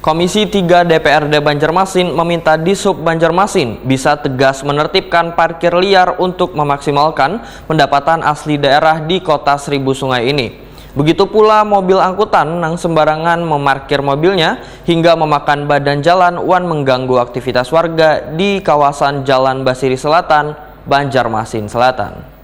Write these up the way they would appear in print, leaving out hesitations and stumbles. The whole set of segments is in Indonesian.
Komisi 3 DPRD Banjarmasin meminta Dishub Banjarmasin bisa tegas menertibkan parkir liar untuk memaksimalkan pendapatan asli daerah di kota Seribu Sungai ini. Begitu pula mobil angkutan yang sembarangan memarkir mobilnya hingga memakan badan jalan wan mengganggu aktivitas warga di kawasan Jalan Basiri Selatan, Banjarmasin Selatan.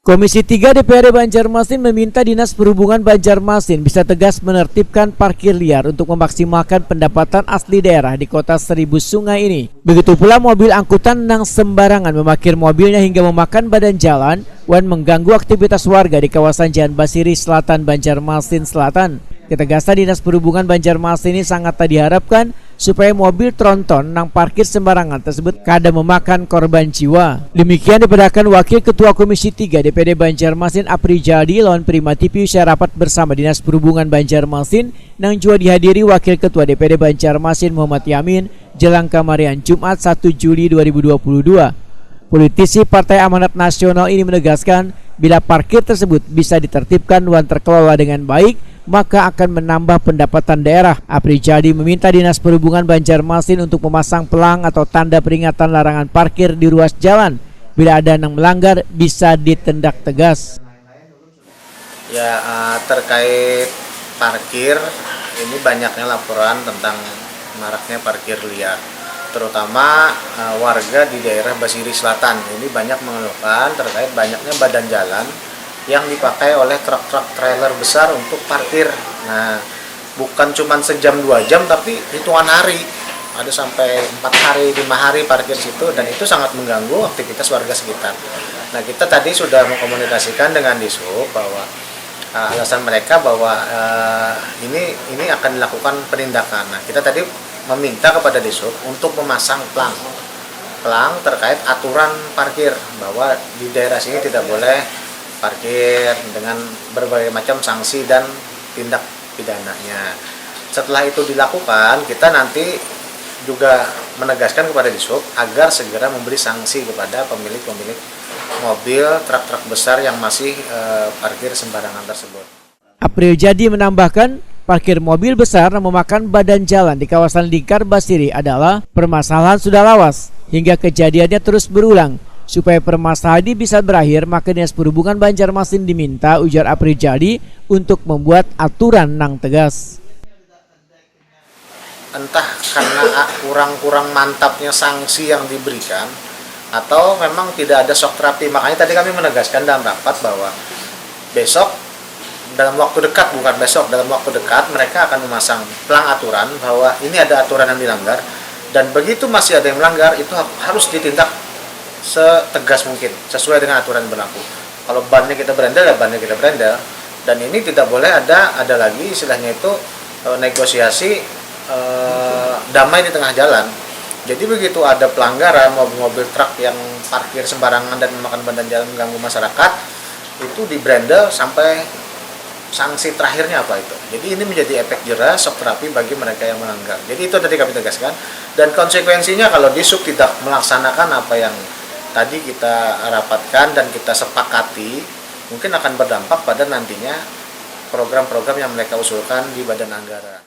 Komisi 3 DPRD Banjarmasin meminta Dinas Perhubungan Banjarmasin bisa tegas menertibkan parkir liar untuk memaksimalkan pendapatan asli daerah di kota Seribu Sungai ini. Begitu pula mobil angkutan yang sembarangan memarkir mobilnya hingga memakan badan jalan dan mengganggu aktivitas warga di kawasan Jalan Basiri Selatan, Banjarmasin Selatan. Ketegasan Dinas Perhubungan Banjarmasin ini sangat diharapkan supaya mobil tronton yang parkir sembarangan tersebut kada memakan korban jiwa. Demikian diperkatakan Wakil Ketua Komisi 3 DPD Banjarmasin Apri Jadi lawan Prima TV usai rapat bersama Dinas Perhubungan Banjarmasin yang juga dihadiri Wakil Ketua DPD Banjarmasin Muhammad Yamin jelang Kamarian Jumat 1 Juli 2022. Politisi Partai Amanat Nasional ini menegaskan bila parkir tersebut bisa ditertibkan dan terkelola dengan baik, maka akan menambah pendapatan daerah. Apri Jadi meminta Dinas Perhubungan Banjarmasin untuk memasang pelang atau tanda peringatan larangan parkir di ruas jalan. Bila ada yang melanggar bisa ditindak tegas. Ya, terkait parkir, ini banyaknya laporan tentang maraknya parkir liar. Terutama warga di daerah Basiri Selatan ini banyak mengeluhkan terkait banyaknya badan jalan yang dipakai oleh truk-truk trailer besar untuk parkir. Nah, bukan cuma sejam 2 jam tapi hitungan hari, ada sampai 4 hari 5 hari parkir situ, dan itu sangat mengganggu aktivitas warga sekitar. Nah, kita tadi sudah mengkomunikasikan dengan Dishub bahwa alasan mereka bahwa ini akan dilakukan penindakan. Nah, kita tadi meminta kepada Dishub untuk memasang pelang terkait aturan parkir, bahwa di daerah sini tidak boleh parkir dengan berbagai macam sanksi dan tindak pidananya. Setelah itu dilakukan, kita nanti juga menegaskan kepada Dishub agar segera memberi sanksi kepada pemilik-pemilik mobil truk-truk besar yang masih parkir sembarangan tersebut. April Jadi menambahkan, parkir mobil besar yang memakan badan jalan di kawasan Lingkar Basiri adalah permasalahan sudah lawas hingga kejadiannya terus berulang. Supaya permasalahan ini bisa berakhir, maka Dinas Perhubungan Banjarmasin diminta, ujar Apri Jadi, untuk membuat aturan yang tegas. Entah karena kurang mantapnya sanksi yang diberikan, atau memang tidak ada shock terapi. Makanya tadi kami menegaskan dalam rapat bahwa besok, dalam waktu dekat, bukan besok, dalam waktu dekat mereka akan memasang pelang aturan bahwa ini ada aturan yang dilanggar, dan begitu masih ada yang melanggar, itu harus ditindak setegas mungkin sesuai dengan aturan yang berlaku. Kalau bannya kita berendel, ya bannya kita berendel, dan ini tidak boleh ada lagi istilahnya itu negosiasi damai di tengah jalan. Jadi begitu ada pelanggaran mobil-mobil truk yang parkir sembarangan dan memakan badan jalan mengganggu masyarakat, itu di berendel sampai sanksi terakhirnya apa itu. Jadi ini menjadi efek jera, shock terapi bagi mereka yang melanggar. Jadi itu tadi kami tegaskan, dan konsekuensinya kalau Dishub tidak melaksanakan apa yang tadi kita rapatkan dan kita sepakati, mungkin akan berdampak pada nantinya program-program yang mereka usulkan di badan anggaran.